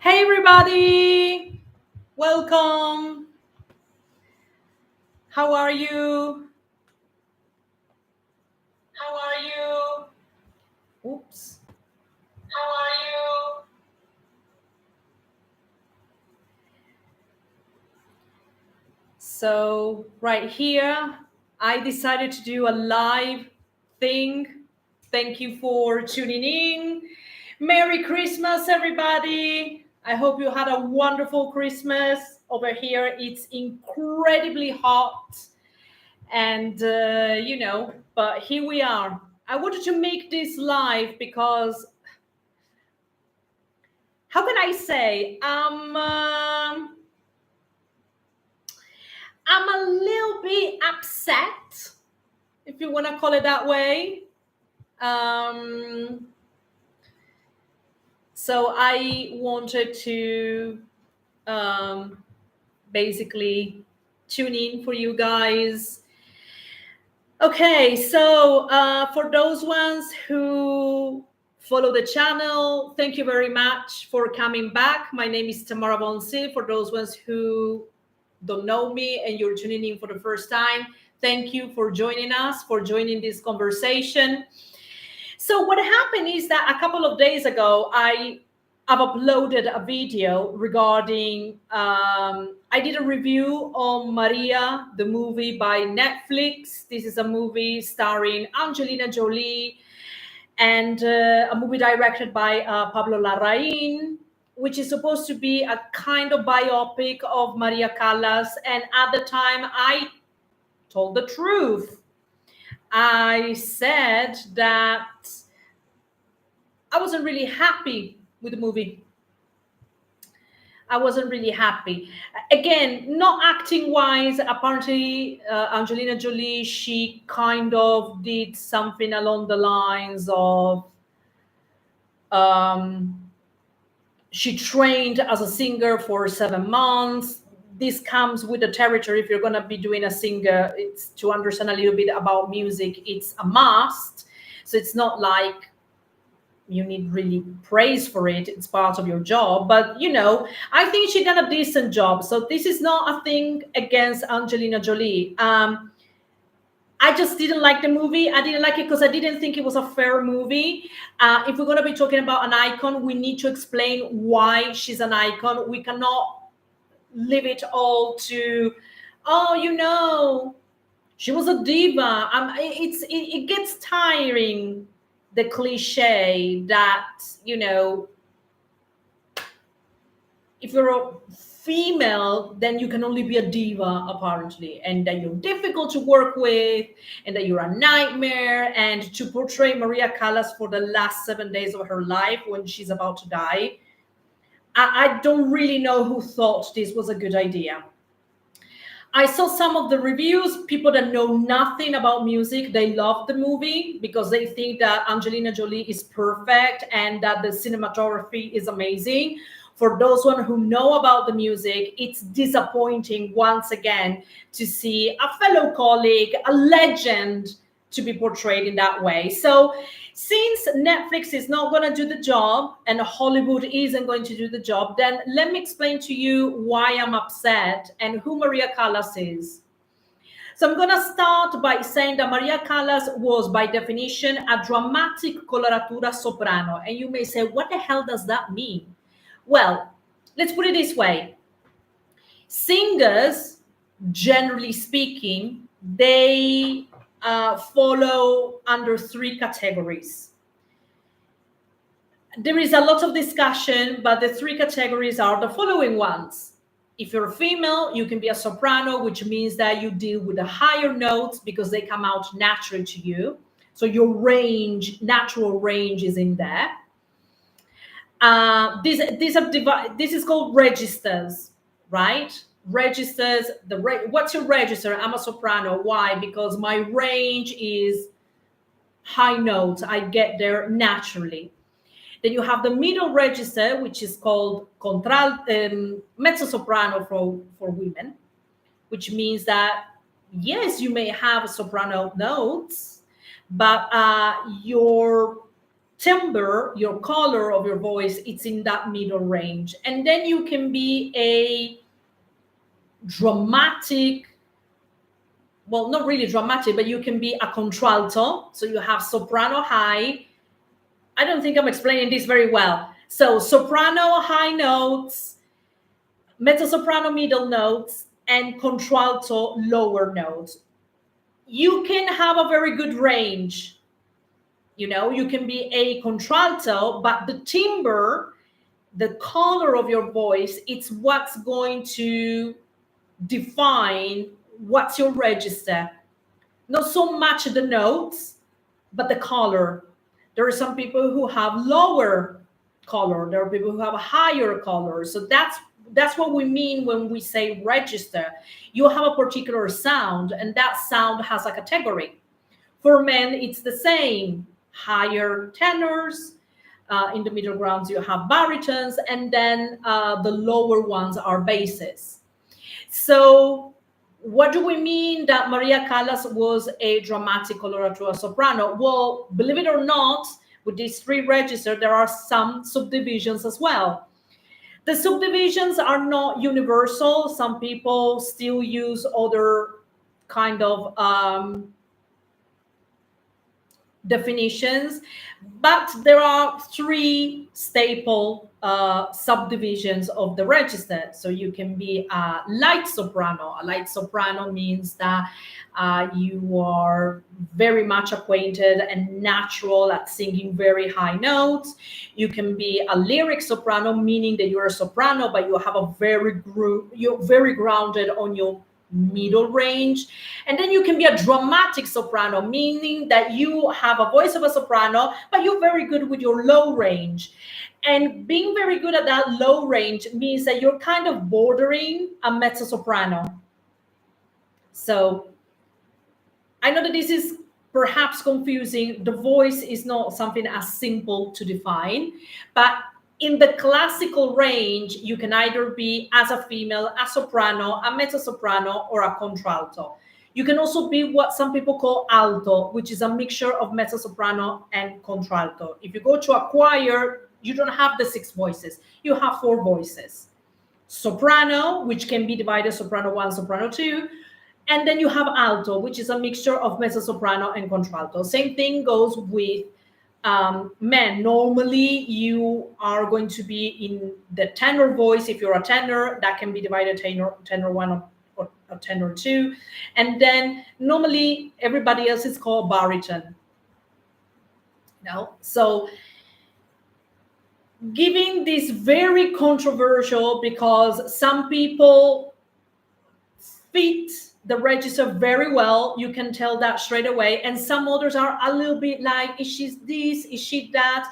Hey everybody, welcome. How are you? How are you? Oops. How are you? So, right here, I decided to do a live thing. Thank you for tuning in. Merry Christmas, everybody. I hope you had a wonderful Christmas. Over here, it's incredibly hot. And, but here we are. I wanted to make this live because how can I say? I'm a little bit upset, if you want to call it that way. Um, so I wanted to um, basically tune in for you guys. Okay, so for those ones who follow the channel, thank you very much for coming back. My name is Tamara Bonsi. For those ones who don't know me and you're tuning in for the first time, thank you for joining us, for joining this conversation. So what happened is that a couple of days ago, I've uploaded a video regarding, I did a review on Maria, the movie by Netflix. This is a movie starring Angelina Jolie and a movie directed by Pablo Larraín, which is supposed to be a kind of biopic of Maria Callas. And at the time, I told the truth. I said that I wasn't really happy with the movie. I wasn't really happy. Again, not acting wise. Apparently, Angelina Jolie, she kind of did something along the lines of um, she trained as a singer for 7 months. This comes with the territory. If you're going to be doing a singer, it's to understand a little bit about music. It's a must. So it's not like you need really praise for it. It's part of your job. But I think she done a decent job. So this is not a thing against Angelina Jolie. I just didn't like the movie. I didn't like it because I didn't think it was a fair movie. If we're going to be talking about an icon, we need to explain why she's an icon. We cannot leave it all to, oh, she was a diva. It gets tiring, the cliche that, if you're a female, then you can only be a diva, apparently, and that you're difficult to work with, and that you're a nightmare. And to portray Maria Callas for the last 7 days of her life when she's about to die, I don't really know who thought this was a good idea. I saw some of the reviews. People that know nothing about music, they love the movie because they think that Angelina Jolie is perfect and that the cinematography is amazing. For those one who know about the music, it's disappointing once again to see a fellow colleague, a legend, to be portrayed in that way. So since Netflix is not going to do the job and Hollywood isn't going to do the job, then let me explain to you why I'm upset and who Maria Callas is. So I'm going to start by saying that Maria Callas was, by definition, a dramatic coloratura soprano. And you may say, what the hell does that mean? Well, let's put it this way. Singers, generally speaking, they follow under three categories. There is a lot of discussion, but the three categories are the following ones. If you're a female, you can be a soprano, which means that you deal with the higher notes because they come out naturally to you. So your range, natural range, is in there. This is called registers, right? Registers. What's your register? I'm a soprano. Why? Because my range is high notes. I get there naturally. Then you have the middle register, which is called mezzo soprano for women, which means that yes, you may have soprano notes, but your timbre, your color of your voice, it's in that middle range. And then you can be a dramatic, well, not really dramatic, but you can be a contralto. So you have soprano high. I don't think I'm explaining this very well. So soprano high notes, mezzo soprano middle notes, and contralto lower notes. You can have a very good range. You can be a contralto, but the timbre, the color of your voice, it's what's going to define what's your register. Not so much the notes, but the color. There are some people who have lower color. There are people who have a higher color. So that's what we mean when we say register. You have a particular sound, and that sound has a category. For men, it's the same. Higher tenors. In the middle grounds, you have baritones, and then the lower ones are basses. So what do we mean that Maria Callas was a dramatic coloratura soprano? Well, believe it or not, with these three registers, there are some subdivisions as well. The subdivisions are not universal. Some people still use other kind of definitions, but there are three staple subdivisions of the register. So you can be a light soprano. A light soprano means that you are very much acquainted and natural at singing very high notes. You can be a lyric soprano, meaning that you're a soprano, but you have you're very grounded on your middle range. And then you can be a dramatic soprano, meaning that you have a voice of a soprano, but you're very good with your low range. And being very good at that low range means that you're kind of bordering a mezzo soprano. So I know that this is perhaps confusing. The voice is not something as simple to define, but in the classical range, you can either be, as a female, a soprano, a mezzo soprano, or a contralto. You can also be what some people call alto, which is a mixture of mezzo soprano and contralto. If you go to a choir, you don't have the 6 voices. You have 4 voices. Soprano, which can be divided soprano 1, soprano 2. And then you have alto, which is a mixture of mezzo soprano and contralto. Same thing goes with men. Normally you are going to be in the tenor voice. If you're a tenor, that can be divided tenor 1 or tenor 2, and then normally everybody else is called baritone. So giving this very controversial, because some people fit the register very well. You can tell that straight away. And some others are a little bit like, is she this? Is she that?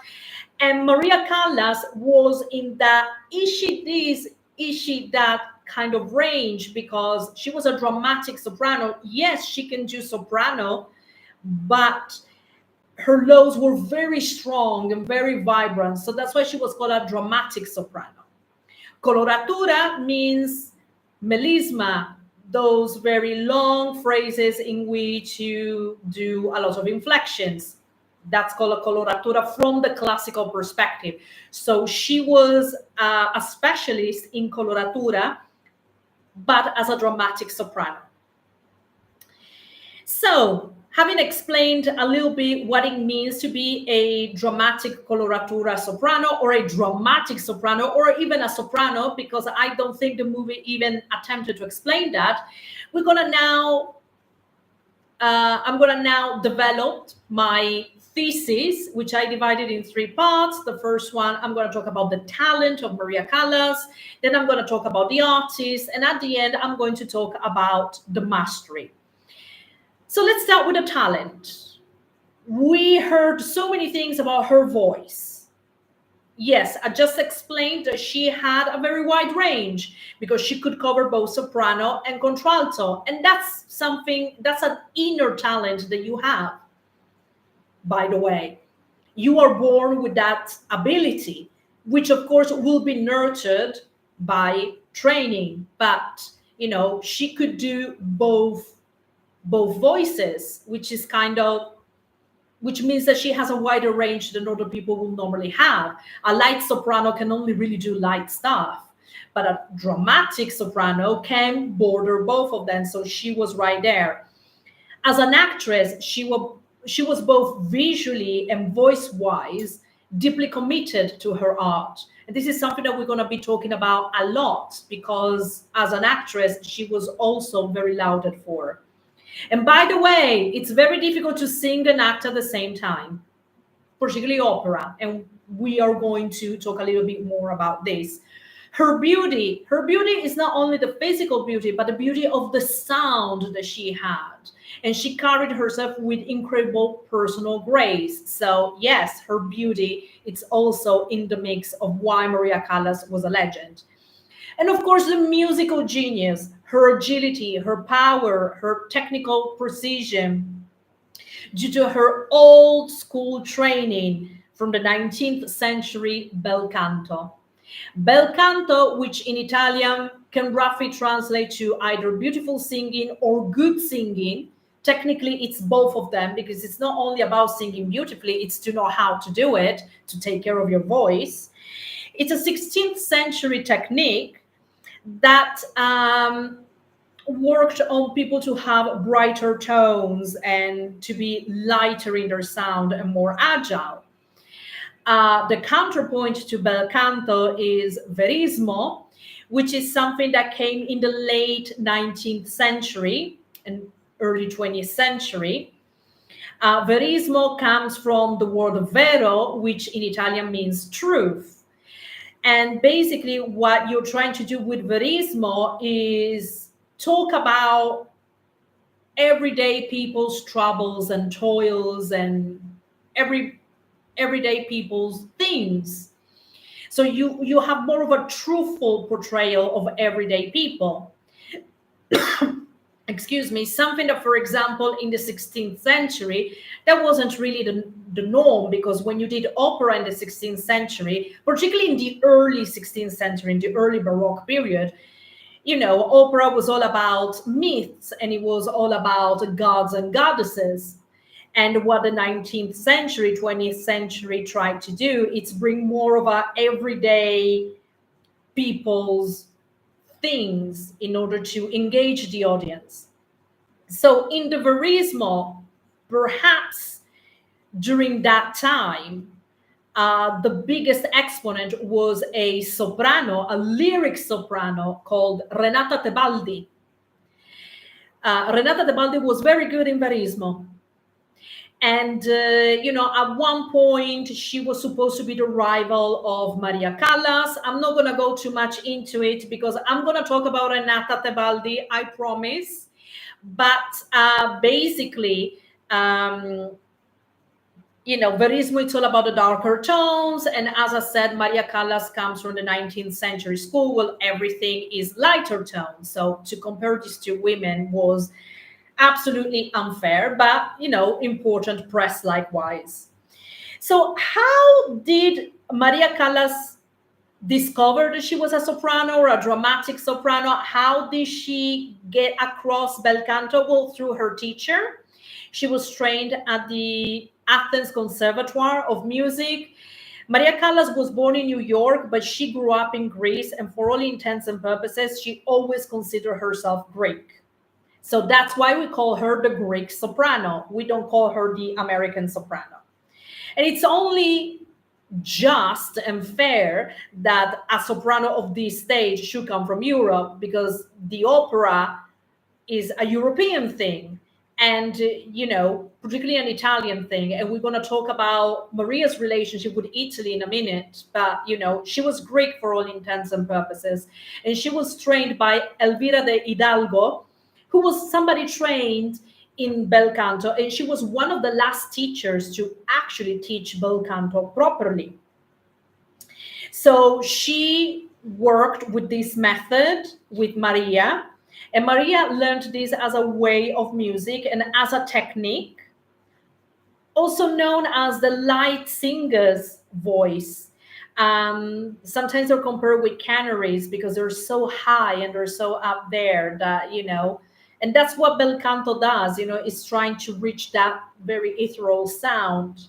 And Maria Callas was in that, is she this? Is she that kind of range? Because she was a dramatic soprano. Yes, she can do soprano, but her lows were very strong and very vibrant. So that's why she was called a dramatic soprano. Coloratura means melisma, those very long phrases in which you do a lot of inflections. That's called a coloratura from the classical perspective. So she was a specialist in coloratura, but as a dramatic soprano. So, having explained a little bit what it means to be a dramatic coloratura soprano, or a dramatic soprano, or even a soprano, because I don't think the movie even attempted to explain that, I'm gonna now develop my thesis, which I divided in 3 parts. The first one, I'm going to talk about the talent of Maria Callas. Then I'm going to talk about the artist. And at the end, I'm going to talk about the mastery. So let's start with the talent. We heard so many things about her voice. Yes, I just explained that she had a very wide range because she could cover both soprano and contralto. And that's an inner talent that you have. By the way, you are born with that ability, which of course will be nurtured by training. But, she could do both voices, which is kind of which means that she has a wider range than other people will normally have. A light soprano can only really do light stuff, but a dramatic soprano can border both of them. So she was right there. As an actress, she was both visually and voice wise deeply committed to her art. And this is something that we're going to be talking about a lot because as an actress, she was also very lauded for. And by the way, it's very difficult to sing and act at the same time, particularly opera. And we are going to talk a little bit more about this. Her beauty is not only the physical beauty, but the beauty of the sound that she had. And she carried herself with incredible personal grace. So yes, her beauty, it's also in the mix of why Maria Callas was a legend. And of course, the musical genius, her agility, her power, her technical precision, due to her old school training from the 19th century bel canto. Bel canto, which in Italian can roughly translate to either beautiful singing or good singing. Technically, it's both of them because it's not only about singing beautifully, it's to know how to do it, to take care of your voice. It's a 16th century technique that worked on people to have brighter tones and to be lighter in their sound and more agile. The counterpoint to bel canto is verismo, which is something that came in the late 19th century and early 20th century. Verismo comes from the word vero, which in Italian means truth. And basically, what you're trying to do with verismo is talk about everyday people's troubles and toils and everyday people's things. So you have more of a truthful portrayal of everyday people. Excuse me, something that, for example, in the 16th century, that wasn't really the norm, because when you did opera in the 16th century, particularly in the early 16th century, in the early Baroque period, opera was all about myths and it was all about gods and goddesses. And what the 19th century, 20th century tried to do, it's bring more of a everyday people's things in order to engage the audience. So in the verismo, perhaps during that time, the biggest exponent was a soprano, a lyric soprano called Renata Tebaldi. Renata Tebaldi was very good in verismo. And, at one point, she was supposed to be the rival of Maria Callas. I'm not going to go too much into it because I'm going to talk about Renata Tebaldi, I promise. But basically, verismo, it's all about the darker tones. And as I said, Maria Callas comes from the 19th century school. Well, everything is lighter tones. So to compare these two women was absolutely unfair, but important press likewise. So how did Maria Callas discover that she was a soprano or a dramatic soprano? How did she get across bel canto? Well, through her teacher. She was trained at the Athens Conservatoire of Music. Maria Callas was born in New York, but she grew up in Greece, and for all intents and purposes, she always considered herself Greek. So that's why we call her the Greek soprano. We don't call her the American soprano. And it's only just and fair that a soprano of this stage should come from Europe, because the opera is a European thing and, particularly an Italian thing. And we're going to talk about Maria's relationship with Italy in a minute. But, she was Greek for all intents and purposes. And she was trained by Elvira de Hidalgo, who was somebody trained in bel canto, and she was one of the last teachers to actually teach bel canto properly. So she worked with this method with Maria, and Maria learned this as a way of music and as a technique, also known as the light singer's voice. Sometimes they're compared with canaries because they're so high and they're so up there that, And that's what bel canto does, is trying to reach that very ethereal sound.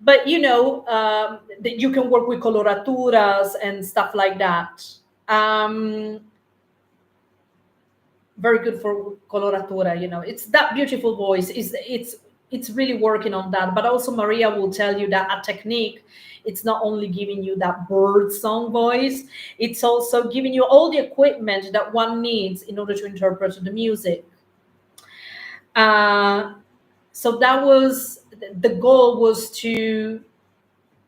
But that you can work with coloraturas and stuff like that. um, Very good for coloratura. It's that beautiful voice. It's really working on that. But also Maria will tell you that a technique, it's not only giving you that bird song voice, it's also giving you all the equipment that one needs in order to interpret the music. uh, so that was the goal, was to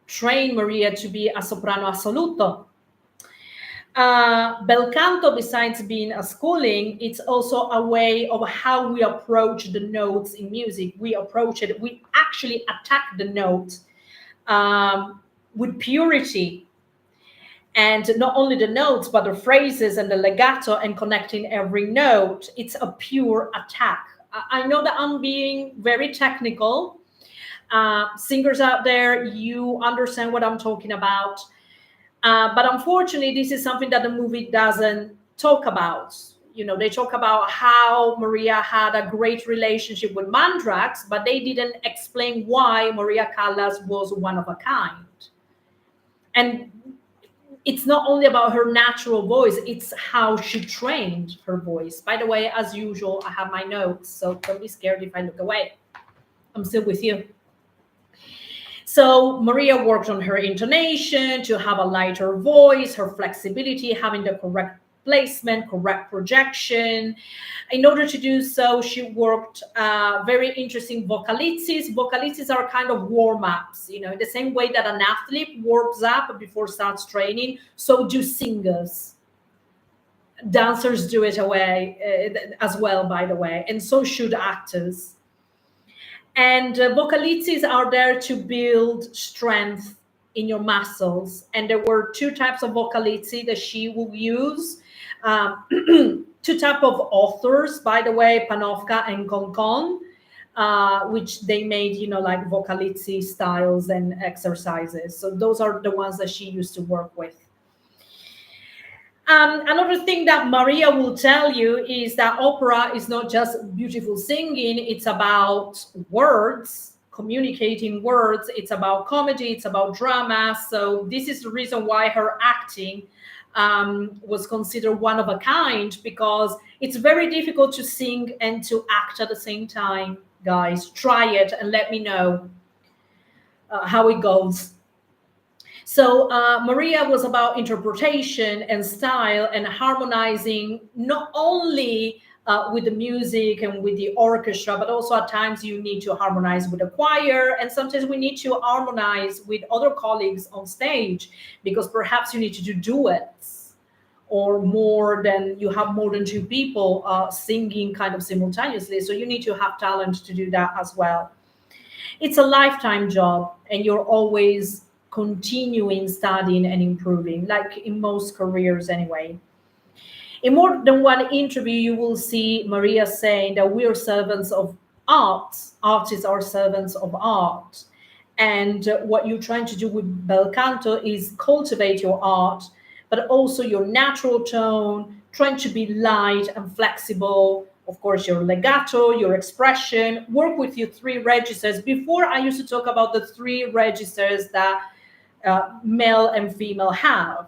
train Maria to be a soprano assoluto. Bel canto, besides being a schooling, it's also a way of how we approach the notes in music. We approach it, we actually attack the note with purity. And not only the notes, but the phrases and the legato and connecting every note. It's a pure attack. I know that I'm being very technical. Singers out there, you understand what I'm talking about. But unfortunately, this is something that the movie doesn't talk about. They talk about how Maria had a great relationship with Mandrax, but they didn't explain why Maria Callas was one of a kind. And it's not only about her natural voice, it's how she trained her voice. By the way, as usual, I have my notes, so don't be scared if I look away. I'm still with you. So Maria worked on her intonation to have a lighter voice, her flexibility, having the correct placement, correct projection. In order to do so, she worked very interesting vocalizzis. Vocalizzis are kind of warm-ups, the same way that an athlete warms up before starts training, so do singers. Dancers do it as well, by the way, and so should actors. And vocalizzis are there to build strength in your muscles. And there were two types of vocalizzi that she will use. Two type of authors, by the way, Panofka and Concon, which they made, like vocalizzi styles and exercises. So those are the ones that she used to work with. Another thing that Maria will tell you is that opera is not just beautiful singing, it's about words, communicating words, it's about comedy, it's about drama. So this is the reason why her acting was considered one of a kind, because it's very difficult to sing and to act at the same time. Guys, try it and let me know how it goes. So Maria was about interpretation and style and harmonizing, not only with the music and with the orchestra, but also at times you need to harmonize with the choir. And sometimes we need to harmonize with other colleagues on stage, because perhaps you need to do duets, or you have more than two people singing kind of simultaneously. So you need to have talent to do that as well. It's a lifetime job, and you're always continuing studying and improving, like in most careers anyway. In more than one interview, you will see Maria saying that we are servants of art. Artists are servants of art. And what you're trying to do with bel canto is cultivate your art, but also your natural tone, trying to be light and flexible. Of course, your legato, your expression, work with your three registers. Before, I used to talk about the three registers that male and female have.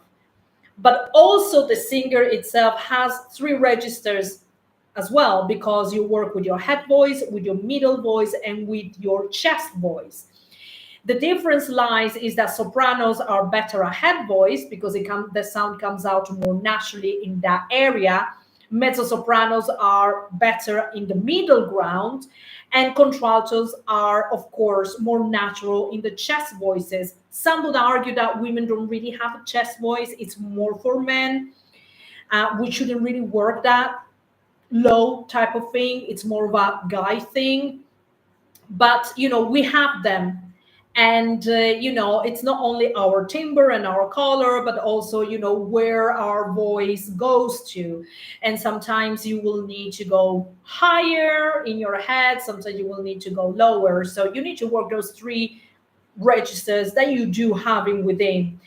But also the singer itself has three registers as well, because you work with your head voice, with your middle voice, and with your chest voice. The difference lies is that sopranos are better at head voice, because the sound comes out more naturally in that area. Mezzo-sopranos are better in the middle ground, and contraltos are, of course, more natural in the chest voices. Some would argue that women don't really have a chest voice, it's more for men. We shouldn't really work that low type of thing, it's more of a guy thing. But, we have them. And it's not only our timbre and our color, but also where our voice goes to. And sometimes you will need to go higher in your head, sometimes you will need to go lower. So you need to work those three registers that you do having within,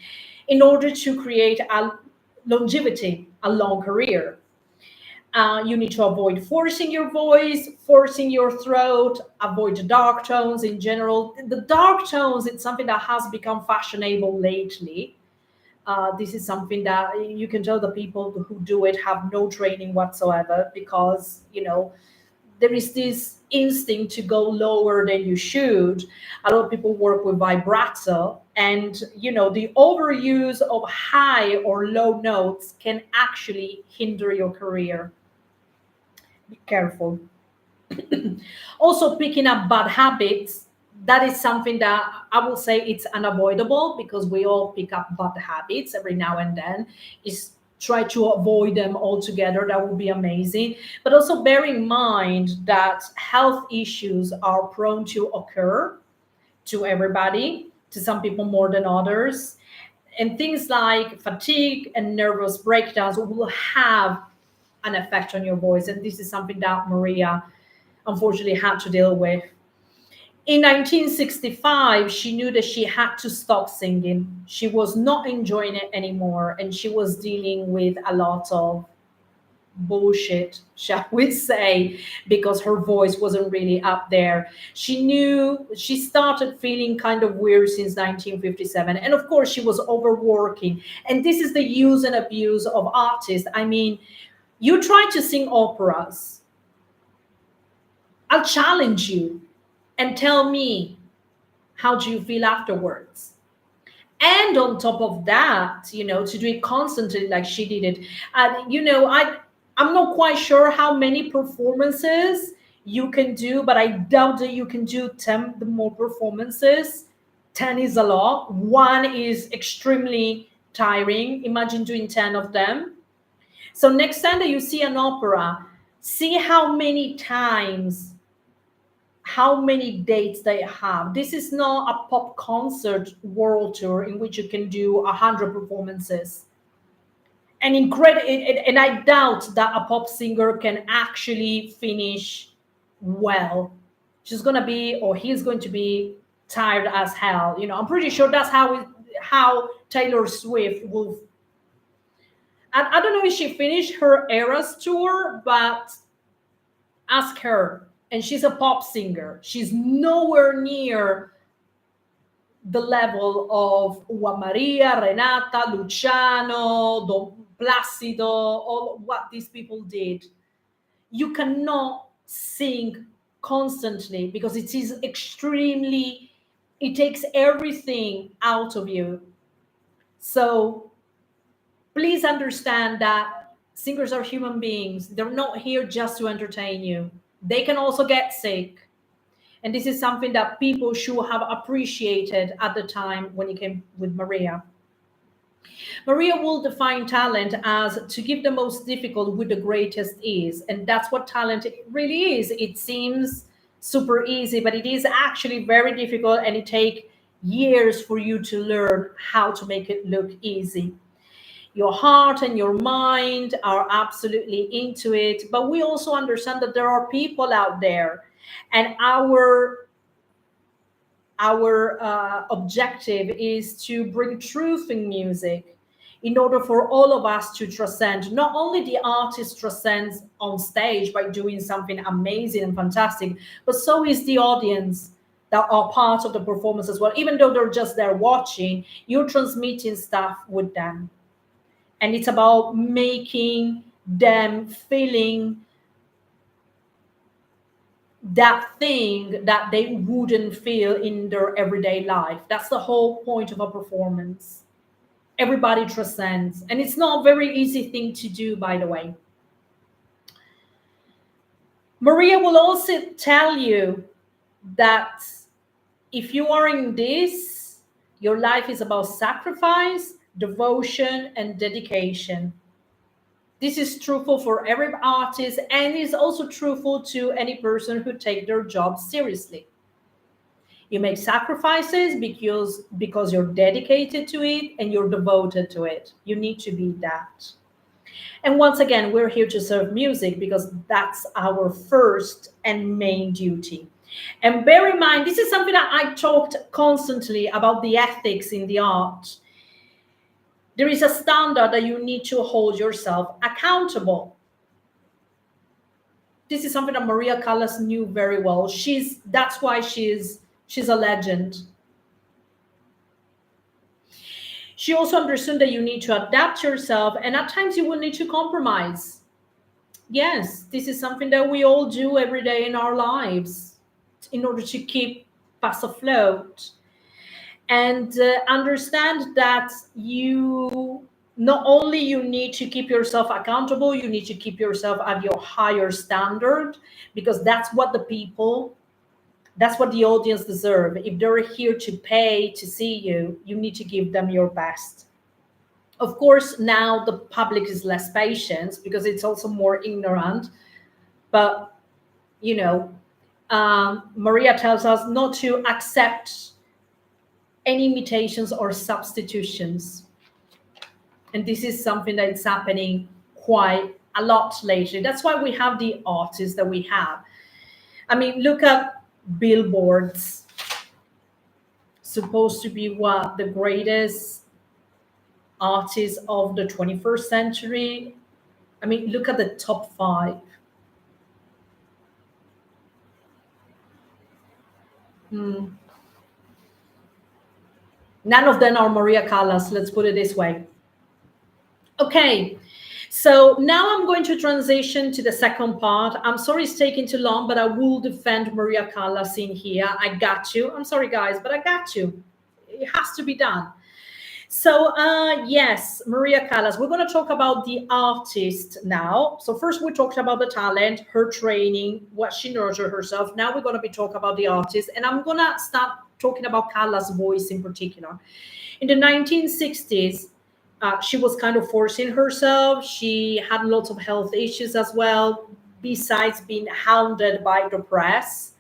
in order to create a longevity, a long career. You need to avoid forcing your voice, forcing your throat, avoid the dark tones in general. The dark tones, it's something that has become fashionable lately. This is something that you can tell the people who do it have no training whatsoever, because, there is this instinct to go lower than you should. A lot of people work with vibrato, and the overuse of high or low notes can actually hinder your career. Be careful. Also, picking up bad habits, that is something that I will say it's unavoidable, because we all pick up bad habits every now and then. Is try to avoid them altogether. That would be amazing. But also bear in mind that health issues are prone to occur to everybody, to some people more than others. And things like fatigue and nervous breakdowns will have an effect on your voice. And this is something that Maria unfortunately had to deal with. In 1965, she knew that she had to stop singing. She was not enjoying it anymore, and she was dealing with a lot of bullshit, shall we say, because her voice wasn't really up there. She started feeling kind of weird since 1957. And of course, she was overworking. And this is the use and abuse of artists. I mean, you try to sing operas. I'll challenge you and tell me, how do you feel afterwards? And on top of that, to do it constantly like she did it. I'm not quite sure how many performances you can do, but I doubt that you can do 10 the more performances. 10 is a lot. One is extremely tiring. Imagine doing 10 of them. So next time that you see an opera, see how many dates they have. This is not a pop concert world tour in which you can do 100 performances. And I doubt that a pop singer can actually finish well. She's gonna be, or he's going to be tired as hell. I'm pretty sure that's how Taylor Swift will. I don't know if she finished her Eras tour, but ask her. And she's a pop singer. She's nowhere near the level of Juan Maria, Renata, Luciano, Don Placido, all what these people did. You cannot sing constantly, because it takes everything out of you. So please understand that singers are human beings. They're not here just to entertain you. They can also get sick. And this is something that people should have appreciated at the time when it came with Maria. Maria will define talent as to give the most difficult with the greatest ease. And that's what talent really is. It seems super easy, but it is actually very difficult, and it takes years for you to learn how to make it look easy. Your heart and your mind are absolutely into it, but we also understand that there are people out there, and our objective is to bring truth in music, in order for all of us to transcend. Not only the artist transcends on stage by doing something amazing and fantastic, but so is the audience that are part of the performance as well. Even though they're just there watching, you're transmitting stuff with them. And it's about making them feeling that thing that they wouldn't feel in their everyday life. That's the whole point of a performance. Everybody transcends, and it's not a very easy thing to do, by the way. Maria will also tell you that if you are in this, your life is about sacrifice, devotion, and dedication. This is truthful for every artist, and is also truthful to any person who take their job seriously. You make sacrifices because you're dedicated to it and you're devoted to it. You need to be that. And once again, we're here to serve music, because that's our first and main duty. And bear in mind, this is something that I talked constantly about, the ethics in the art. There is a standard that you need to hold yourself accountable. This is something that Maria Callas knew very well. That's why she's a legend. She also understood that you need to adapt yourself, and at times you will need to compromise. Yes, this is something that we all do every day in our lives in order to keep us afloat. And understand that you not only you need to keep yourself accountable, you need to keep yourself at your higher standard, because that's what the audience deserve. If they're here to pay to see you, you need to give them your best. Of course, now the public is less patient because it's also more ignorant. But you know, Maria tells us not to accept any imitations or substitutions, and this is something that is happening quite a lot lately. That's why we have the artists that we have. I mean, look at billboards, supposed to be what the greatest artists of the 21st century. I mean, look at the top five. Hmm. None of them are Maria Callas, let's put it this way. Okay, so now I'm going to transition to the second part. I'm sorry it's taking too long, but I will defend Maria Callas in here. I got you. I'm sorry, guys, but I got you. It has to be done. So, yes, Maria Callas, we're going to talk about the artist now. So, first, we talked about the talent, her training, what she nurtured herself. Now, we're going to be talking about the artist, and I'm going to start talking about Callas' voice in particular. In the 1960s, she was kind of forcing herself. She had lots of health issues as well, besides being hounded by the press.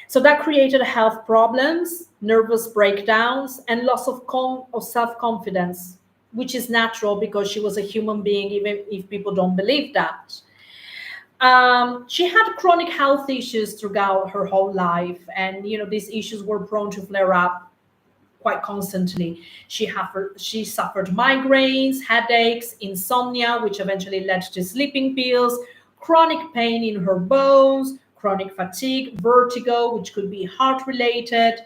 So that created health problems, nervous breakdowns, and loss of self confidence, which is natural because she was a human being, even if people don't believe that. She had chronic health issues throughout her whole life, and these issues were prone to flare up quite constantly. She suffered migraines, headaches, insomnia, which eventually led to sleeping pills, chronic pain in her bones, chronic fatigue, vertigo, which could be heart related.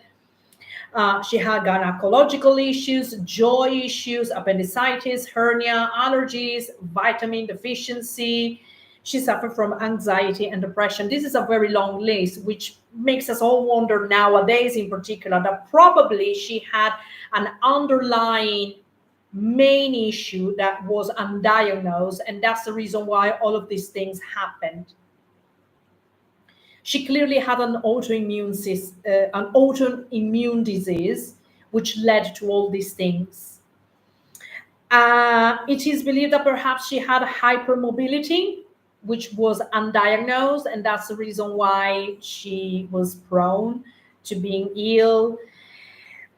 She had gynecological issues, joy issues, appendicitis, hernia, allergies, vitamin deficiency. She suffered from anxiety and depression. This is a very long list, which makes us all wonder nowadays, in particular, that probably she had an underlying main issue that was undiagnosed, and that's the reason why all of these things happened. She clearly had an autoimmune disease, which led to all these things. It is believed that perhaps she had hypermobility, which was undiagnosed, and that's the reason why she was prone to being ill.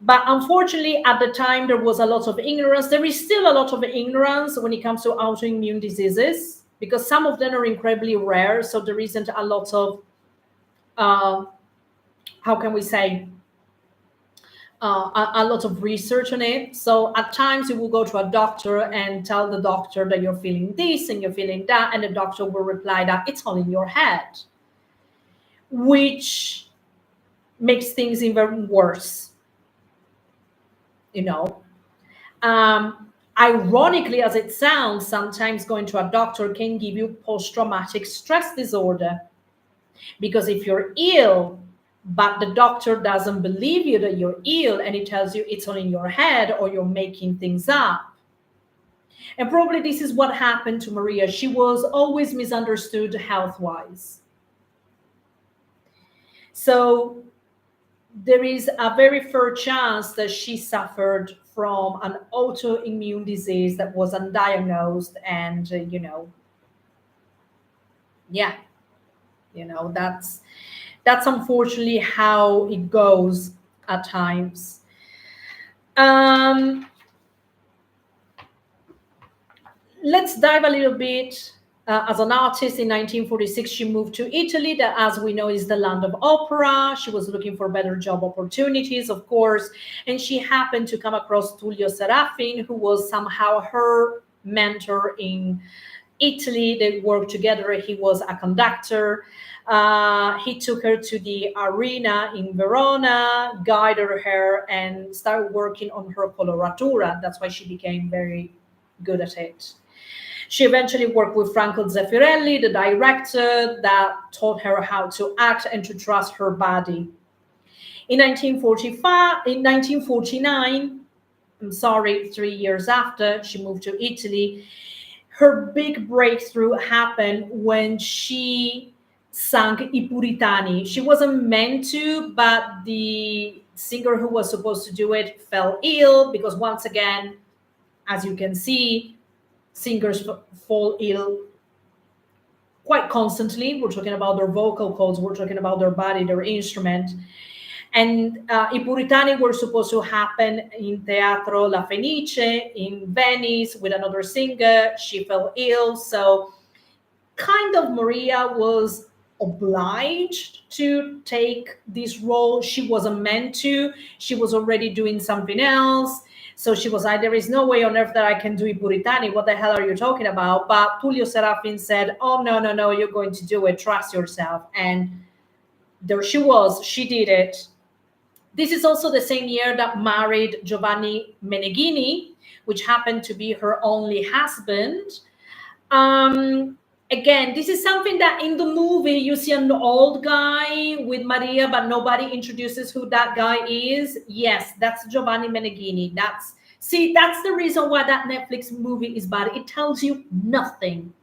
But unfortunately, at the time, there was a lot of ignorance. There is still a lot of ignorance when it comes to autoimmune diseases, because some of them are incredibly rare. So there isn't a lot of, how can we say, a lot of research on it. So at times you will go to a doctor and tell the doctor that you're feeling this and you're feeling that, and the doctor will reply that it's all in your head, which makes things even worse. You know, ironically, as it sounds, sometimes going to a doctor can give you post-traumatic stress disorder, because if you're ill but the doctor doesn't believe you that you're ill and it tells you it's all in your head or you're making things up. And probably this is what happened to Maria. She was always misunderstood health-wise. So there is a very fair chance that she suffered from an autoimmune disease that was undiagnosed, and yeah, that's unfortunately how it goes at times. Let's dive a little bit. As an artist in 1946, she moved to Italy, that, as we know, is the land of opera. She was looking for better job opportunities, of course, and she happened to come across Tullio Serafin, who was somehow her mentor in Italy. They worked together. He was a conductor. He took her to the arena in Verona, guided her, and started working on her coloratura. That's why she became very good at it. She eventually worked with Franco Zeffirelli, the director, that taught her how to act and to trust her body. In 1949, I'm sorry, 3 years after, she moved to Italy. Her big breakthrough happened when she sang I Puritani. She wasn't meant to, but the singer who was supposed to do it fell ill because, once again, as you can see, singers fall ill quite constantly. We're talking about their vocal cords, we're talking about their body, their instrument. And I Puritani were supposed to happen in Teatro La Fenice in Venice with another singer. She fell ill. So, kind of, Maria was obliged to take this role. She wasn't meant to. She was already doing something else. So she was like, there is no way on earth that I can do I Puritani. What the hell are you talking about? But Tullio Serafin said, oh, no, no, no, you're going to do it. Trust yourself. And there she was. She did it. This is also the same year that married Giovanni Meneghini, which happened to be her only husband. Again, this is something that in the movie you see an old guy with Maria, but nobody introduces who that guy is. Yes, that's Giovanni Meneghini. That's the reason why that Netflix movie is bad. It tells you nothing.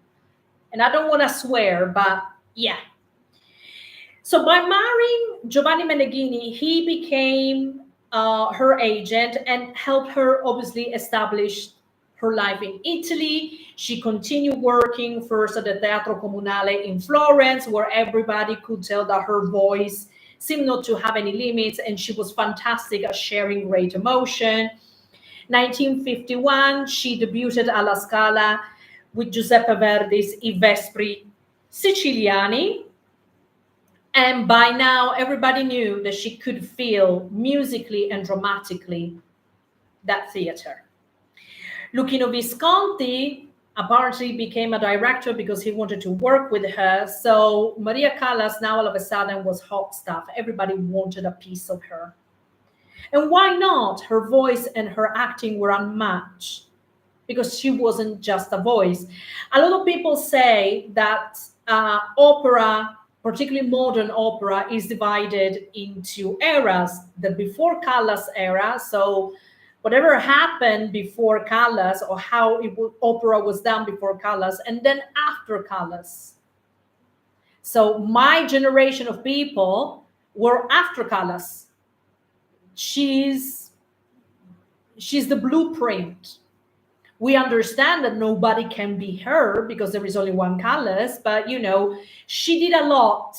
And I don't want to swear, but yeah. So by marrying Giovanni Meneghini, he became her agent and helped her obviously establish her life in Italy. She continued working first at the Teatro Comunale in Florence, where everybody could tell that her voice seemed not to have any limits, and she was fantastic at sharing great emotion. 1951, she debuted alla Scala with Giuseppe Verdi's I Vespri Siciliani. And by now, everybody knew that she could feel musically and dramatically that theater. Luchino Visconti apparently became a director because he wanted to work with her. So Maria Callas now all of a sudden was hot stuff. Everybody wanted a piece of her. And why not? Her voice and her acting were unmatched because she wasn't just a voice. A lot of people say that opera, particularly modern opera, is divided into eras. The before Callas era, so whatever happened before Callas or how opera was done before Callas, and then after Callas. So my generation of people were after Callas. She's the blueprint. We understand that nobody can be her because there is only one Callas, but she did a lot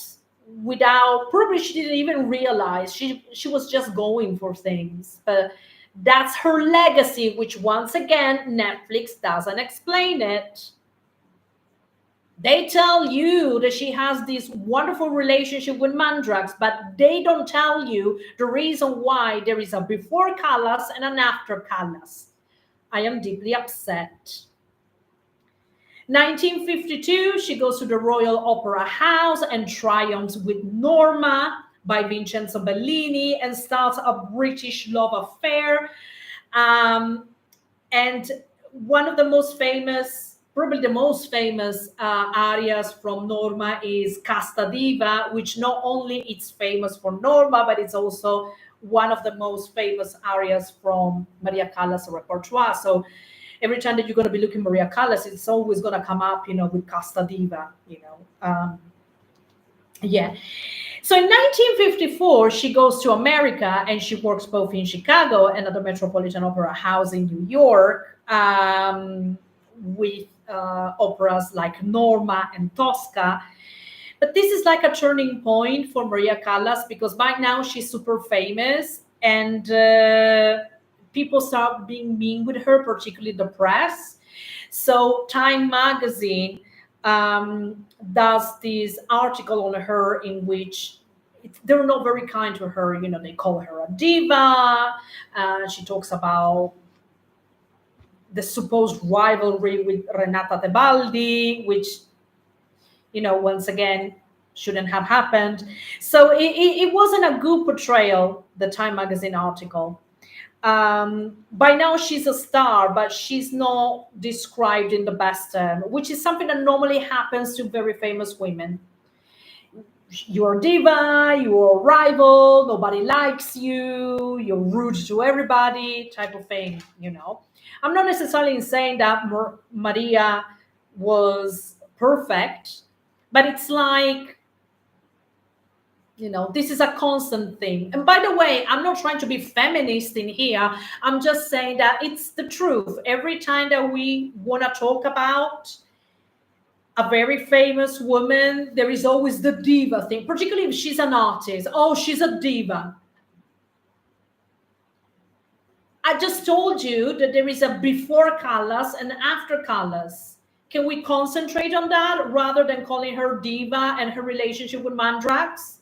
without, probably she didn't even realize. She was just going for things. But that's her legacy, which once again, Netflix doesn't explain it. They tell you that she has this wonderful relationship with Mandrax, but they don't tell you the reason why there is a before Callas and an after Callas. I am deeply upset. 1952, she goes to the Royal Opera House and triumphs with Norma by Vincenzo Bellini and starts a British love affair. And one of the most famous, probably the most famous arias from Norma is Casta Diva, which not only it's famous for Norma, but it's also one of the most famous arias from Maria Callas' repertoire. So every time that you're going to be looking Maria Callas, it's always going to come up, with Casta Diva, yeah. So in 1954, she goes to America and she works both in Chicago and at the Metropolitan Opera House in New York with operas like Norma and Tosca. But this is like a turning point for Maria Callas because by now she's super famous and people start being mean with her, particularly the press. So Time magazine does this article on her in which they're not very kind to her. They call her a diva. She talks about the supposed rivalry with Renata Tebaldi, which, once again, shouldn't have happened. So it wasn't a good portrayal, the Time magazine article. By now she's a star, but she's not described in the best term, which is something that normally happens to very famous women. You're a diva, you're a rival, nobody likes you, you're rude to everybody, type of thing. I'm not necessarily saying that Maria was perfect, but it's like, this is a constant thing. And by the way, I'm not trying to be feminist in here. I'm just saying that it's the truth. Every time that we want to talk about a very famous woman, there is always the diva thing, particularly if she's an artist. Oh, she's a diva. I just told you that there is a before Callas and after Callas. Can we concentrate on that rather than calling her diva and her relationship with Mandrax?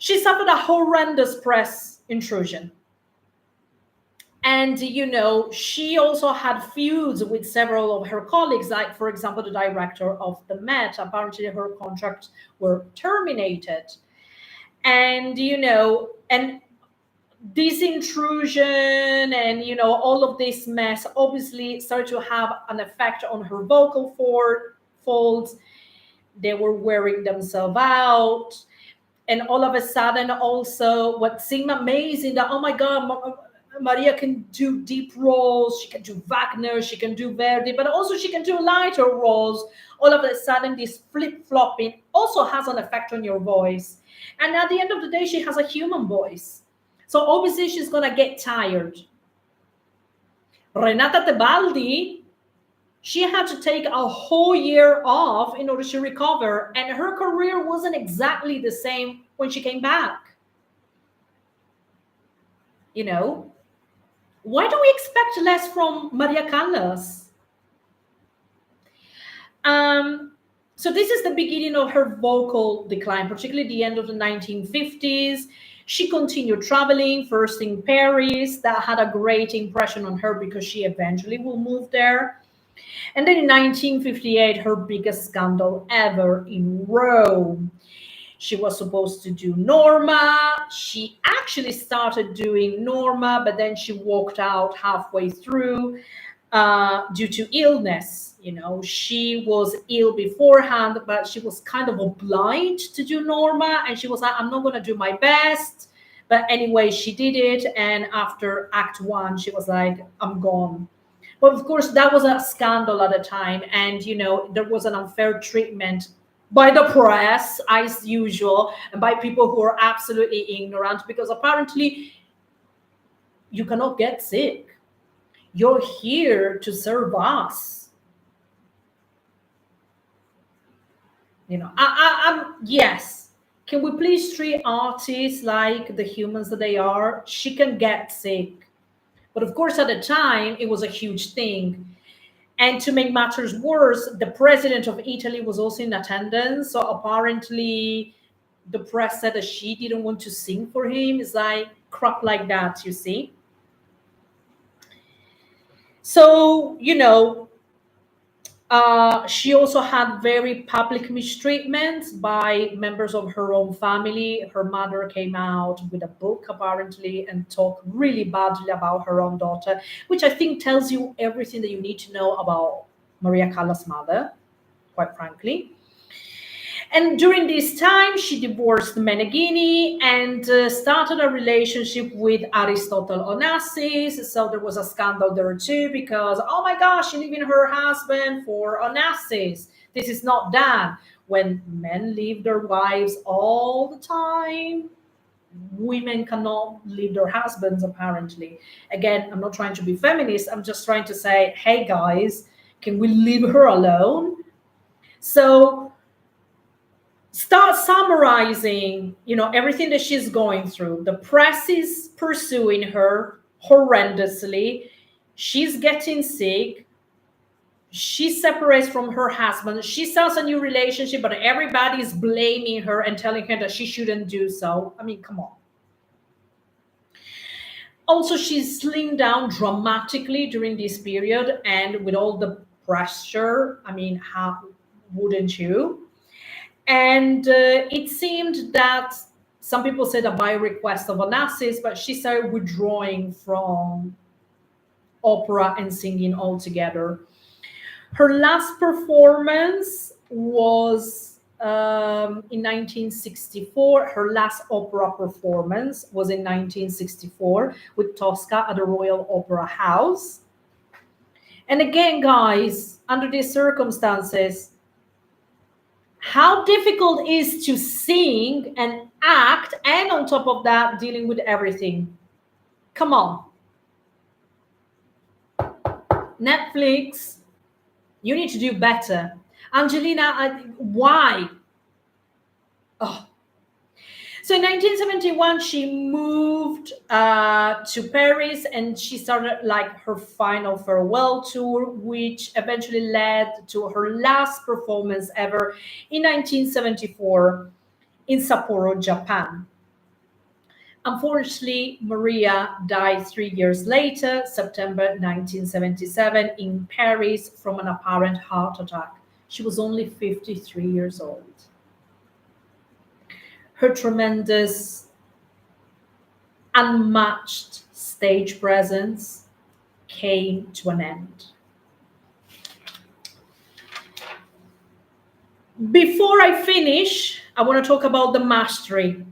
She suffered a horrendous press intrusion. And, she also had feuds with several of her colleagues, like, for example, the director of the Met. Apparently, her contracts were terminated. And, and this intrusion and, all of this mess obviously started to have an effect on her vocal folds. They were wearing themselves out. And all of a sudden, also, what seemed amazing that, oh my God, Maria can do deep roles, she can do Wagner, she can do Verdi, but also she can do lighter roles. All of a sudden, this flip-flopping also has an effect on your voice. And at the end of the day, she has a human voice. So obviously, she's going to get tired. Renata Tebaldi, she had to take a whole year off in order to recover. And her career wasn't exactly the same when she came back. Why do we expect less from Maria Callas? So this is the beginning of her vocal decline, particularly the end of the 1950s. She continued traveling, first in Paris. That had a great impression on her because she eventually will move there. And then in 1958, her biggest scandal ever in Rome. She was supposed to do Norma. She actually started doing Norma, but then she walked out halfway through due to illness. She was ill beforehand, but she was kind of obliged to do Norma. And she was like, I'm not going to do my best. But anyway, she did it. And after Act 1, she was like, I'm gone. But of course, that was a scandal at the time. And, there was an unfair treatment by the press, as usual, and by people who are absolutely ignorant, because apparently you cannot get sick. You're here to serve us. Yes. Can we please treat artists like the humans that they are? She can get sick. But of course, at the time, it was a huge thing. And to make matters worse, the president of Italy was also in attendance. So apparently, the press said that she didn't want to sing for him. It's like crap like that, you see. So, she also had very public mistreatment by members of her own family. Her mother came out with a book, apparently, and talked really badly about her own daughter, which I think tells you everything that you need to know about Maria Callas' mother, quite frankly. And during this time, she divorced Meneghini and started a relationship with Aristotle Onassis. So there was a scandal there too, because, oh my gosh, she's leaving her husband for Onassis. This is not done. When men leave their wives all the time, women cannot leave their husbands, apparently. Again, I'm not trying to be feminist. I'm just trying to say, hey guys, can we leave her alone? So start summarizing, everything that she's going through. The press is pursuing her horrendously. She's getting sick. She separates from her husband. She starts a new relationship, but everybody is blaming her and telling her that she shouldn't do so. I mean, come on. Also, she slimmed down dramatically during this period, and with all the pressure, I mean, how wouldn't you? And it seemed that some people said that by request of Onassis, but she started withdrawing from opera and singing altogether. Her last performance was in 1964. Her last opera performance was in 1964 with Tosca at the Royal Opera House. And again, guys, under these circumstances, how difficult it is to sing and act, and on top of that, dealing with everything. Come on. Netflix, you need to do better. Angelina, why? Oh. So in 1971, she moved to Paris, and she started like her final farewell tour, which eventually led to her last performance ever in 1974 in Sapporo, Japan. Unfortunately, Maria died 3 years later, September 1977, in Paris from an apparent heart attack. She was only 53 years old. Her tremendous, unmatched stage presence came to an end. Before I finish, I want to talk about the mastery.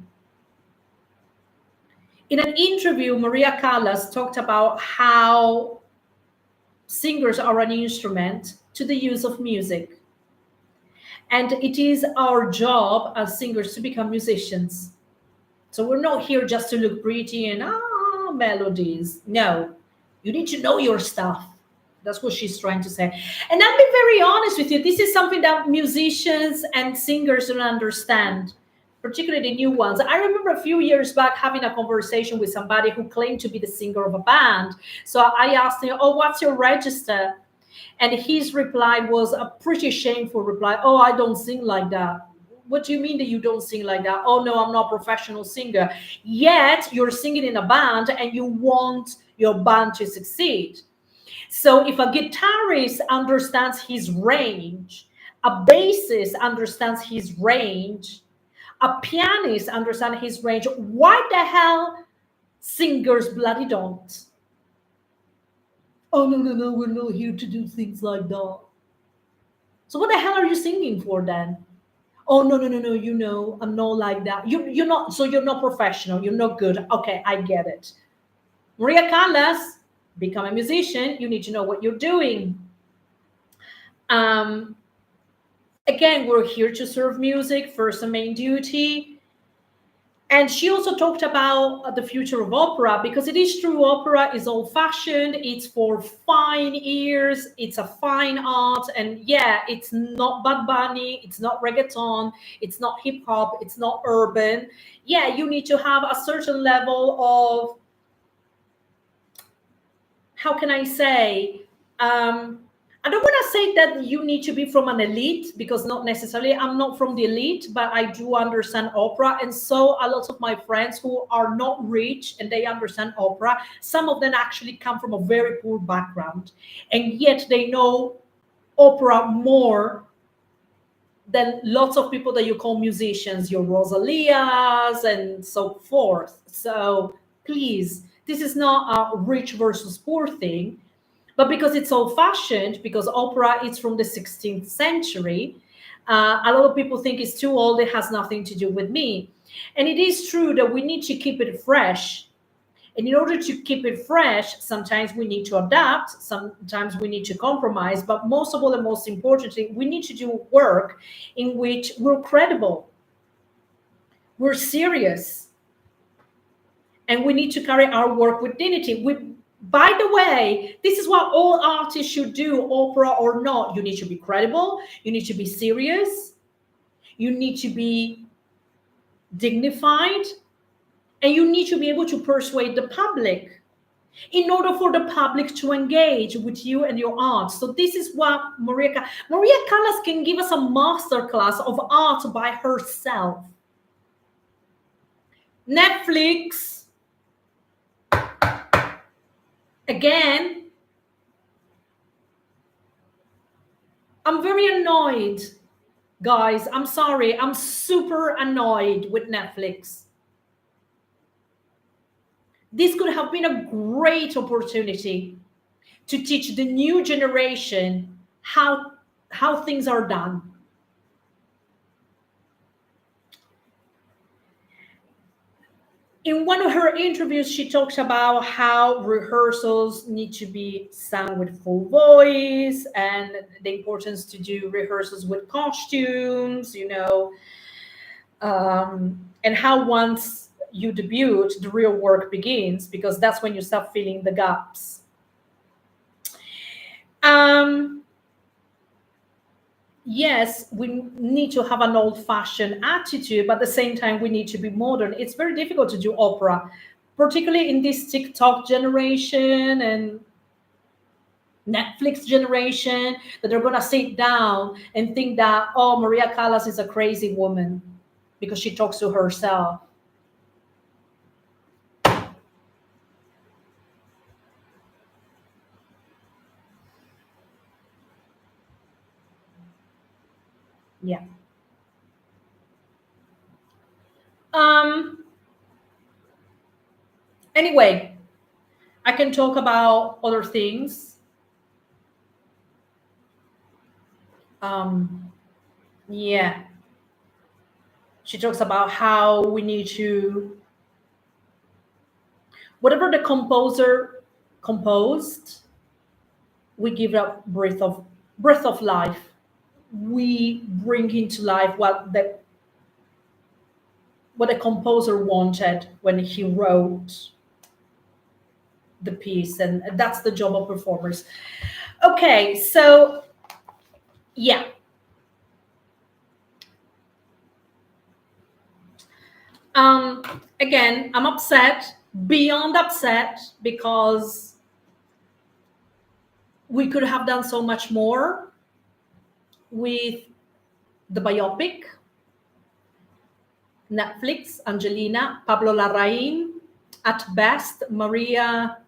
In an interview, Maria Callas talked about how singers are an instrument to the use of music. And it is our job as singers to become musicians. So we're not here just to look pretty and melodies. No, you need to know your stuff. That's what she's trying to say. And I'll be very honest with you. This is something that musicians and singers don't understand, particularly the new ones. I remember a few years back having a conversation with somebody who claimed to be the singer of a band. So I asked him, "Oh, what's your register?" And his reply was a pretty shameful reply. "Oh, I don't sing like that." What do you mean that you don't sing like that? "Oh, no, I'm not a professional singer." Yet you're singing in a band and you want your band to succeed. So if a guitarist understands his range, a bassist understands his range, a pianist understands his range, why the hell singers bloody don't? "Oh, no, no, no, we're not here to do things like that." So what the hell are you singing for then? "Oh, no, no, no, no, I'm not like that." You're not, so you're not professional, you're not good. Okay, I get it. Maria Callas, become a musician, you need to know what you're doing. Um, Again, we're here to serve music, first and main duty. And she also talked about the future of opera, because it is true, opera is old fashioned, it's for fine ears, it's a fine art. And yeah, it's not Bad Bunny, it's not reggaeton, it's not hip hop, it's not urban. Yeah, you need to have a certain level of, how can I say, I don't want to say that you need to be from an elite, because not necessarily. I'm not from the elite, but I do understand opera. And so a lot of my friends who are not rich and they understand opera, some of them actually come from a very poor background. And yet they know opera more than lots of people that you call musicians, your Rosalias and so forth. So please, this is not a rich versus poor thing. But because it's old fashioned, because opera is from the 16th century, a lot of people think it's too old, it has nothing to do with me. And it is true that we need to keep it fresh. And in order to keep it fresh, sometimes we need to adapt, sometimes we need to compromise, but most of all, and most importantly, we need to do work in which we're credible, we're serious, and we need to carry our work with dignity. By the way, this is what all artists should do, opera or not. You need to be credible, you need to be serious, you need to be dignified, and you need to be able to persuade the public in order for the public to engage with you and your art. So this is what Maria Callas can give us a masterclass of art by herself. Netflix, Again, I'm very annoyed, guys. I'm sorry. I'm super annoyed with Netflix. This could have been a great opportunity to teach the new generation how things are done. In one of her interviews, she talks about how rehearsals need to be sung with full voice and the importance to do rehearsals with costumes, and how once you debut, the real work begins because that's when you start filling the gaps. Um, yes, we need to have an old fashioned attitude, but at the same time, we need to be modern. It's very difficult to do opera, particularly in this TikTok generation and Netflix generation, that they're going to sit down and think that, oh, Maria Callas is a crazy woman because she talks to herself. Yeah. Um, anyway, I can talk about other things. Um, yeah. She talks about how we need to, whatever the composer composed, we give a breath of life. We bring into life what the composer wanted when he wrote the piece, and that's the job of performers. Okay, so yeah. Again, I'm upset, beyond upset, because we could have done so much more with the biopic. Netflix, Angelina, Pablo Larraín, at best, Maria,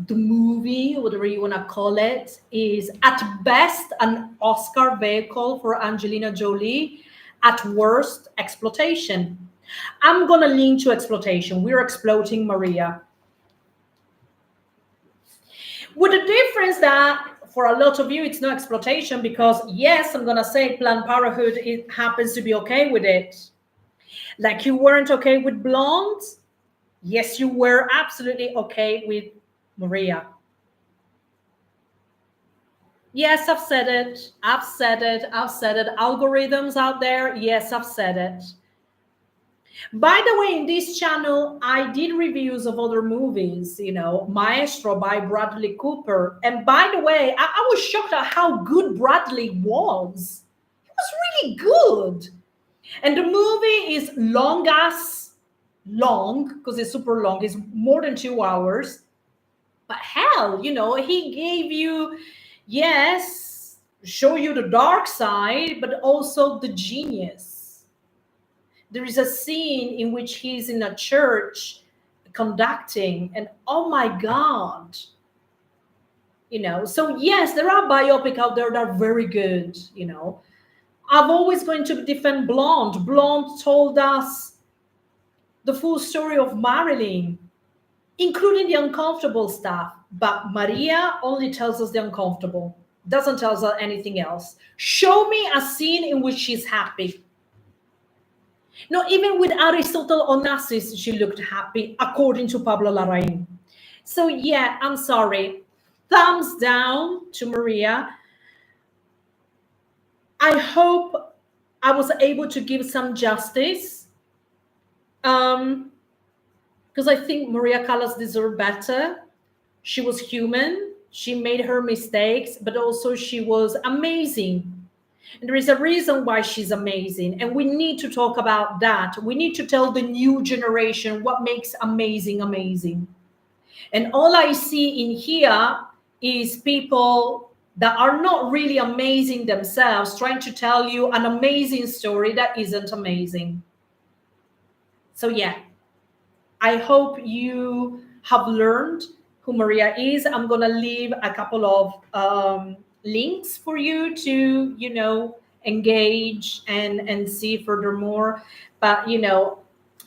the movie, whatever you want to call it, is at best an Oscar vehicle for Angelina Jolie, at worst, exploitation. I'm going to lean to exploitation. We're exploiting Maria. With the difference that for a lot of you, it's no exploitation because, yes, I'm going to say Planned Parenthood, it happens to be okay with it. Like you weren't okay with Blonde. Yes, you were absolutely okay with Maria. Yes, I've said it. I've said it. I've said it. Algorithms out there. Yes, I've said it. By the way, in this channel, I did reviews of other movies, Maestro by Bradley Cooper. And by the way, I was shocked at how good Bradley was. He was really good. And the movie is long, because it's super long. It's more than 2 hours. But hell, he gave you, yes, show you the dark side, but also the genius. There is a scene in which he's in a church conducting, and oh my God. So yes, there are biopic out there that are very good, I've always going to defend Blonde. Blonde told us the full story of Marilyn, including the uncomfortable stuff. But Maria only tells us the uncomfortable, doesn't tell us anything else. Show me a scene in which she's happy. No, even with Aristotle Onassis, she looked happy, according to Pablo Larraín. So yeah, I'm sorry. Thumbs down to Maria. I hope I was able to give some justice. Because I think Maria Callas deserved better. She was human. She made her mistakes, but also she was amazing. And there is a reason why she's amazing. And we need to talk about that. We need to tell the new generation what makes amazing, amazing. And all I see in here is people that are not really amazing themselves, trying to tell you an amazing story that isn't amazing. So yeah, I hope you have learned who Maria is, I'm going to leave a couple of links for you to, engage and see furthermore. But,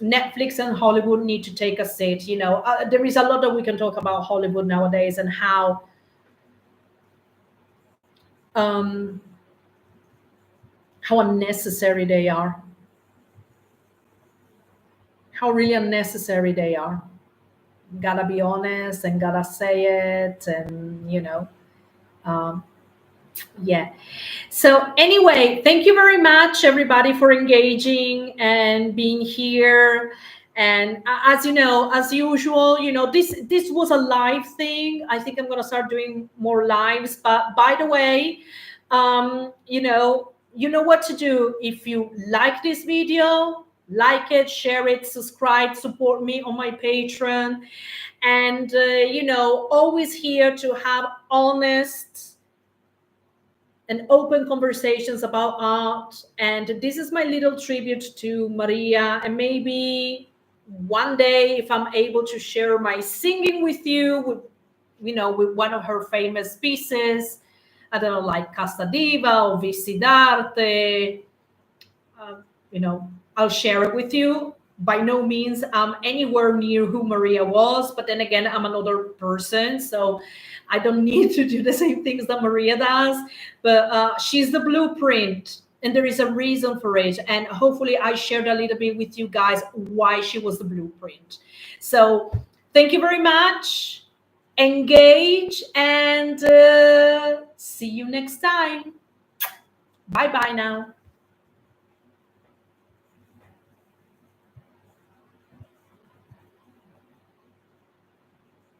Netflix and Hollywood need to take a seat. There is a lot that we can talk about Hollywood nowadays and um, how unnecessary they are, how really unnecessary they are. Gotta be honest and gotta say it, and um, yeah. So anyway, thank you very much, everybody, for engaging and being here. And as you know, as usual, this was a live thing. I think I'm gonna start doing more lives. But by the way, you know what to do. If you like this video, like it, share it, subscribe, support me on my Patreon, and always here to have honest and open conversations about art. And this is my little tribute to Maria. And maybe one day, if I'm able to share my singing with you, with one of her famous pieces, I don't know, like Casta Diva or Vici d'Arte, uh, I'll share it with you. By no means I'm anywhere near who Maria was, but then again, I'm another person, so I don't need to do the same things that Maria does. But she's the blueprint, and there is a reason for it. And hopefully, I shared a little bit with you guys why she was the blueprint. So, thank you very much. Engage, and see you next time. Bye bye now.